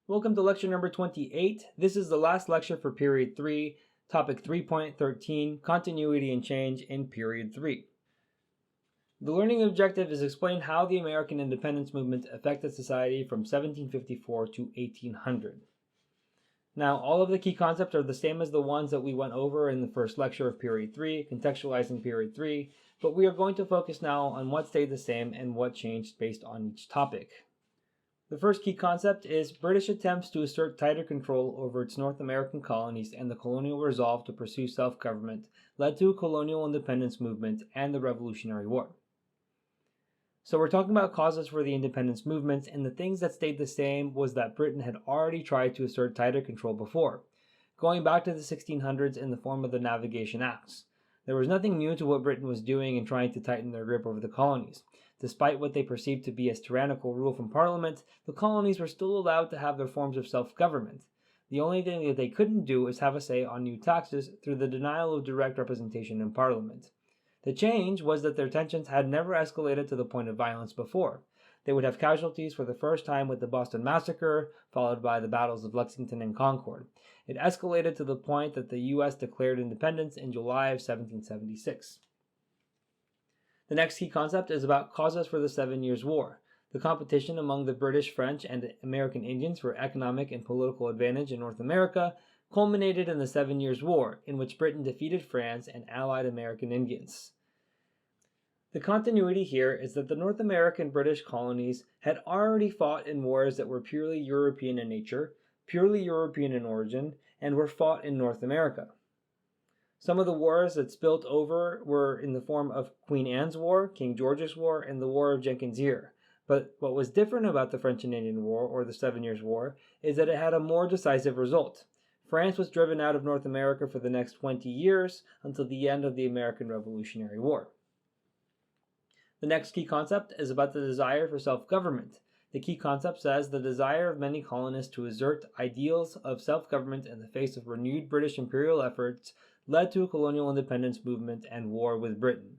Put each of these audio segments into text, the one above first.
Welcome to lecture number 28. This is the last lecture for period 3, topic 3.13, continuity and change in period 3. The learning objective is explain how the American independence movement affected society from 1754 to 1800. Now, all of the key concepts are the same as the ones that we went over in the first lecture of period 3, contextualizing period 3, but we are going to focus now on what stayed the same and what changed based on each topic. The first key concept is British attempts to assert tighter control over its North American colonies and the colonial resolve to pursue self-government led to a colonial independence movement and the Revolutionary War. So we're talking about causes for the independence movement, and the things that stayed the same was that Britain had already tried to assert tighter control before, going back to the 1600s in the form of the Navigation Acts. There was nothing new to what Britain was doing in trying to tighten their grip over the colonies. Despite what they perceived to be as tyrannical rule from Parliament, the colonies were still allowed to have their forms of self-government. The only thing that they couldn't do is have a say on new taxes through the denial of direct representation in Parliament. The change was that their tensions had never escalated to the point of violence before. They would have casualties for the first time with the Boston Massacre, followed by the battles of Lexington and Concord. It escalated to the point that the U.S. declared independence in July of 1776. The next key concept is about causes for the 7 Years' War. The competition among the British, French, and American Indians for economic and political advantage in North America culminated in the 7 Years' War, in which Britain defeated France and allied American Indians. The continuity here is that the North American British colonies had already fought in wars that were purely European in nature, purely European in origin, and were fought in North America. Some of the wars that spilt over were in the form of Queen Anne's War, King George's War, and the War of Jenkins' Ear. But what was different about the French and Indian War, or the 7 Years' War, is that it had a more decisive result. France was driven out of North America for the next 20 years until the end of the American Revolutionary War. The next key concept is about the desire for self-government. The key concept says the desire of many colonists to assert ideals of self-government in the face of renewed British imperial efforts led to a colonial independence movement and war with Britain.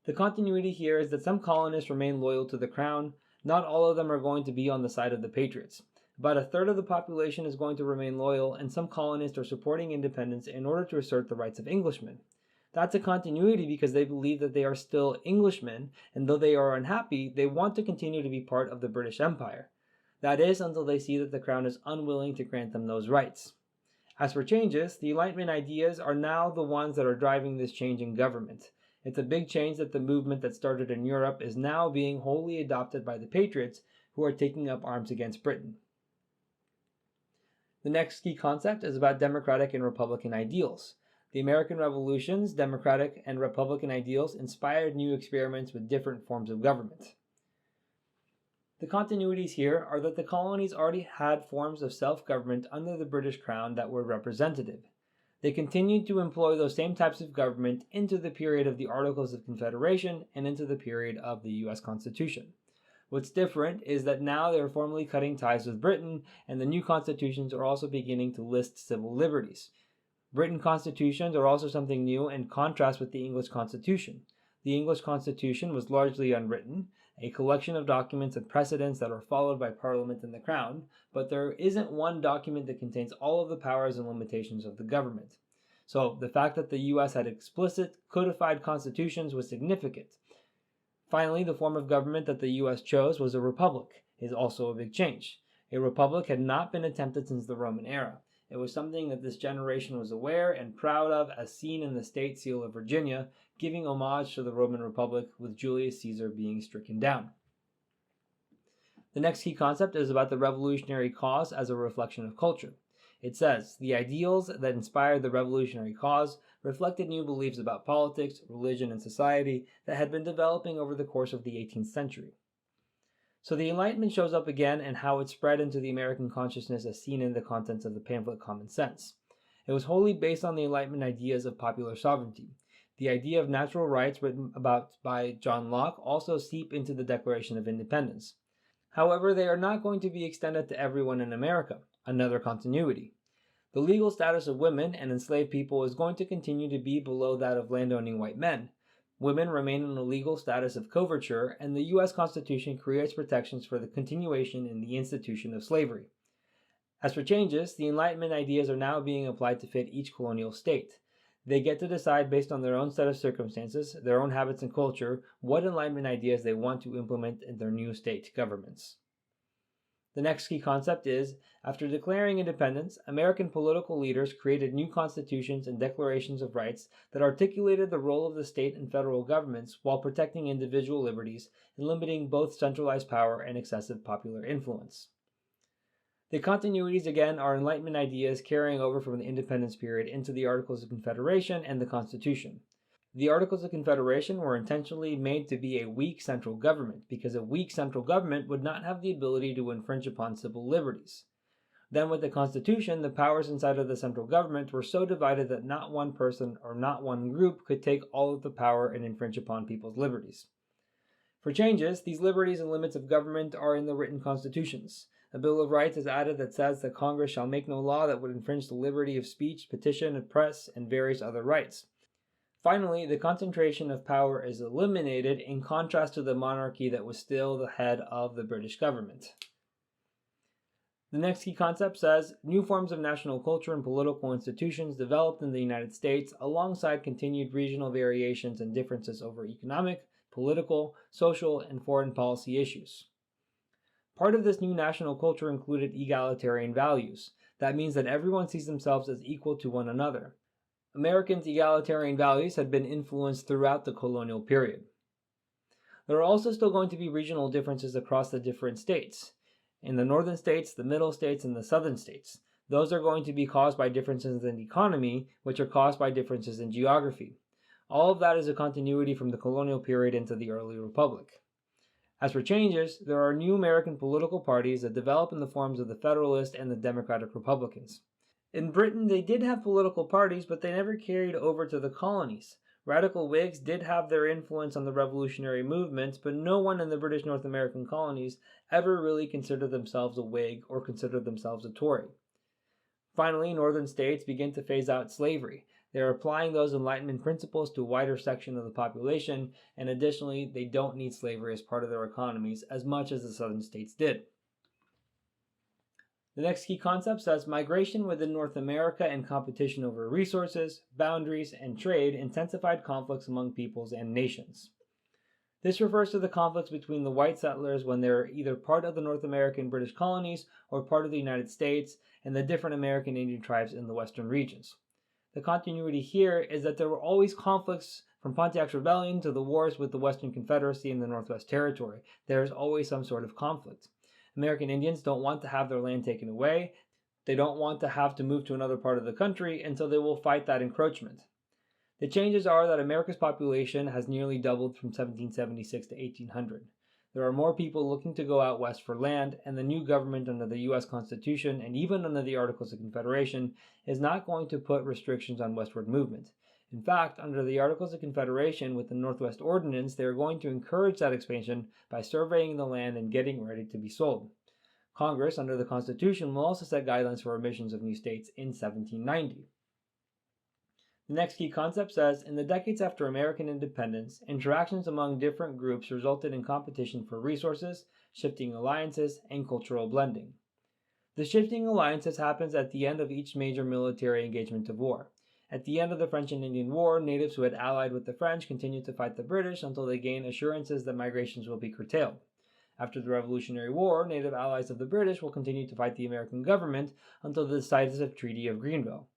The continuity here is that some colonists remain loyal to the crown. Not all of them are going to be on the side of the patriots. About a third of the population is going to remain loyal, and some colonists are supporting independence in order to assert the rights of Englishmen. That's a continuity because they believe that they are still Englishmen, and though they are unhappy, they want to continue to be part of the British Empire. That is, until they see that the crown is unwilling to grant them those rights. As for changes, the Enlightenment ideas are now the ones that are driving this change in government. It's a big change that the movement that started in Europe is now being wholly adopted by the patriots who are taking up arms against Britain. The next key concept is about democratic and republican ideals. The American Revolution's democratic and republican ideals inspired new experiments with different forms of government. The continuities here are that the colonies already had forms of self-government under the British Crown that were representative. They continued to employ those same types of government into the period of the Articles of Confederation and into the period of the U.S. Constitution. What's different is that now they are formally cutting ties with Britain, and the new constitutions are also beginning to list civil liberties. Britain constitutions are also something new in contrast with the English Constitution. The English Constitution was largely unwritten, a collection of documents and precedents that are followed by Parliament and the Crown, but there isn't one document that contains all of the powers and limitations of the government. So the fact that the US had explicit, codified constitutions was significant. Finally, the form of government that the US chose was a republic, is also a big change. A republic had not been attempted since the Roman era. It was something that this generation was aware and proud of, as seen in the State Seal of Virginia, giving homage to the Roman Republic, with Julius Caesar being stricken down. The next key concept is about the revolutionary cause as a reflection of culture. It says, the ideals that inspired the revolutionary cause reflected new beliefs about politics, religion, and society that had been developing over the course of the 18th century. So the Enlightenment shows up again and how it spread into the American consciousness as seen in the contents of the pamphlet Common Sense. It was wholly based on the Enlightenment ideas of popular sovereignty. The idea of natural rights written about by John Locke also seep into the Declaration of Independence. However, they are not going to be extended to everyone in America, another continuity. The legal status of women and enslaved people is going to continue to be below that of landowning white men. Women remain in a legal status of coverture, and the U.S. Constitution creates protections for the continuation in the institution of slavery. As for changes, the Enlightenment ideas are now being applied to fit each colonial state. They get to decide based on their own set of circumstances, their own habits and culture, what Enlightenment ideas they want to implement in their new state governments. The next key concept is, after declaring independence, American political leaders created new constitutions and declarations of rights that articulated the role of the state and federal governments while protecting individual liberties and limiting both centralized power and excessive popular influence. The continuities again are Enlightenment ideas carrying over from the independence period into the Articles of Confederation and the Constitution. The Articles of Confederation were intentionally made to be a weak central government because a weak central government would not have the ability to infringe upon civil liberties. Then with the Constitution, the powers inside of the central government were so divided that not one person or not one group could take all of the power and infringe upon people's liberties. For changes, these liberties and limits of government are in the written constitutions. A Bill of Rights is added that says that Congress shall make no law that would infringe the liberty of speech, petition, and press, and various other rights. Finally, the concentration of power is eliminated in contrast to the monarchy that was still the head of the British government. The next key concept says, new forms of national culture and political institutions developed in the United States alongside continued regional variations and differences over economic, political, social, and foreign policy issues. Part of this new national culture included egalitarian values. That means that everyone sees themselves as equal to one another. Americans' egalitarian values had been influenced throughout the colonial period. There are also still going to be regional differences across the different states. In the northern states, the middle states, and the southern states. Those are going to be caused by differences in economy, which are caused by differences in geography. All of that is a continuity from the colonial period into the early republic. As for changes, there are new American political parties that develop in the forms of the Federalist and the Democratic Republicans. In Britain, they did have political parties, but they never carried over to the colonies. Radical Whigs did have their influence on the revolutionary movements, but no one in the British North American colonies ever really considered themselves a Whig or considered themselves a Tory. Finally, northern states begin to phase out slavery. They are applying those Enlightenment principles to a wider section of the population, and additionally, they don't need slavery as part of their economies as much as the southern states did. The next key concept says migration within North America and competition over resources, boundaries, and trade intensified conflicts among peoples and nations. This refers to the conflicts between the white settlers when they were either part of the North American British colonies or part of the United States, and the different American Indian tribes in the western regions. The continuity here is that there were always conflicts from Pontiac's Rebellion to the wars with the Western Confederacy and the Northwest Territory. There is always some sort of conflict. American Indians don't want to have their land taken away. They don't want to have to move to another part of the country, and so they will fight that encroachment. The changes are that America's population has nearly doubled from 1776 to 1800. There are more people looking to go out west for land, and the new government under the U.S. Constitution and even under the Articles of Confederation is not going to put restrictions on westward movement. In fact, under the Articles of Confederation with the Northwest Ordinance, they are going to encourage that expansion by surveying the land and getting ready to be sold. Congress, under the Constitution, will also set guidelines for admissions of new states in 1790. The next key concept says, in the decades after American independence, interactions among different groups resulted in competition for resources, shifting alliances, and cultural blending. The shifting alliances happens at the end of each major military engagement of war. At the end of the French and Indian War, natives who had allied with the French continued to fight the British until they gained assurances that migrations will be curtailed. After the Revolutionary War, native allies of the British will continue to fight the American government until the decisive Treaty of Greenville.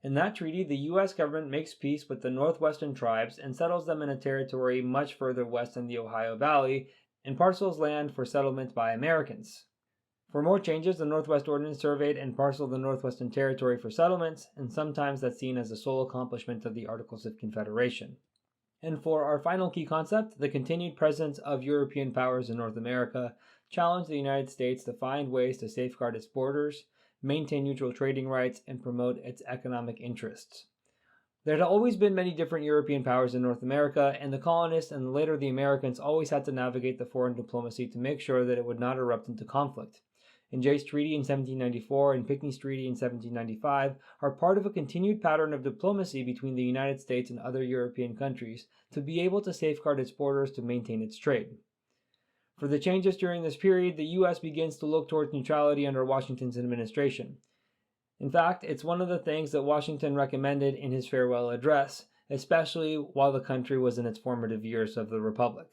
In that treaty, the U.S. government makes peace with the northwestern tribes and settles them in a territory much further west in the Ohio Valley and parcels land for settlement by Americans. For more changes, the Northwest Ordinance surveyed and parceled the Northwestern Territory for settlements, and sometimes that's seen as the sole accomplishment of the Articles of Confederation. And for our final key concept, the continued presence of European powers in North America challenged the United States to find ways to safeguard its borders, maintain neutral trading rights, and promote its economic interests. There had always been many different European powers in North America, and the colonists and later the Americans always had to navigate the foreign diplomacy to make sure that it would not erupt into conflict. And Jay's Treaty in 1794 and Pinckney's Treaty in 1795 are part of a continued pattern of diplomacy between the United States and other European countries to be able to safeguard its borders to maintain its trade. For the changes during this period, the U.S. begins to look towards neutrality under Washington's administration. In fact, it's one of the things that Washington recommended in his farewell address, especially while the country was in its formative years of the Republic.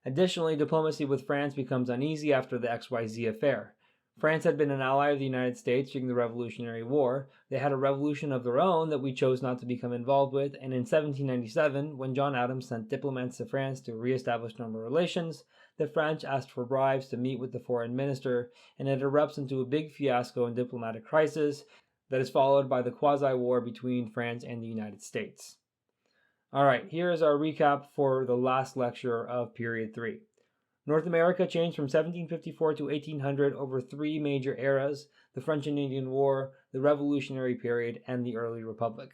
Additionally, diplomacy with France becomes uneasy after the XYZ affair. France had been an ally of the United States during the Revolutionary War. They had a revolution of their own that we chose not to become involved with, and in 1797, when John Adams sent diplomats to France to re-establish normal relations, the French asked for bribes to meet with the foreign minister, and it erupts into a big fiasco and diplomatic crisis that is followed by the quasi-war between France and the United States. Alright, here is our recap for the last lecture of Period 3. North America changed from 1754 to 1800 over three major eras: the French and Indian War, the Revolutionary Period, and the Early Republic.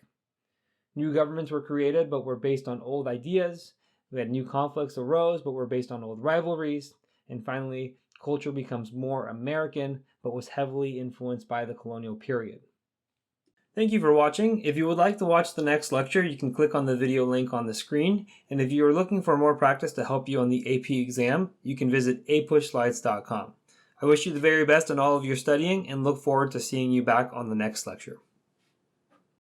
New governments were created but were based on old ideas. We had new conflicts arose but were based on old rivalries. And finally, culture becomes more American but was heavily influenced by the colonial period. Thank you for watching. If you would like to watch the next lecture, you can click on the video link on the screen. And if you are looking for more practice to help you on the AP exam, you can visit APUSHslides.com. I wish you the very best in all of your studying and look forward to seeing you back on the next lecture.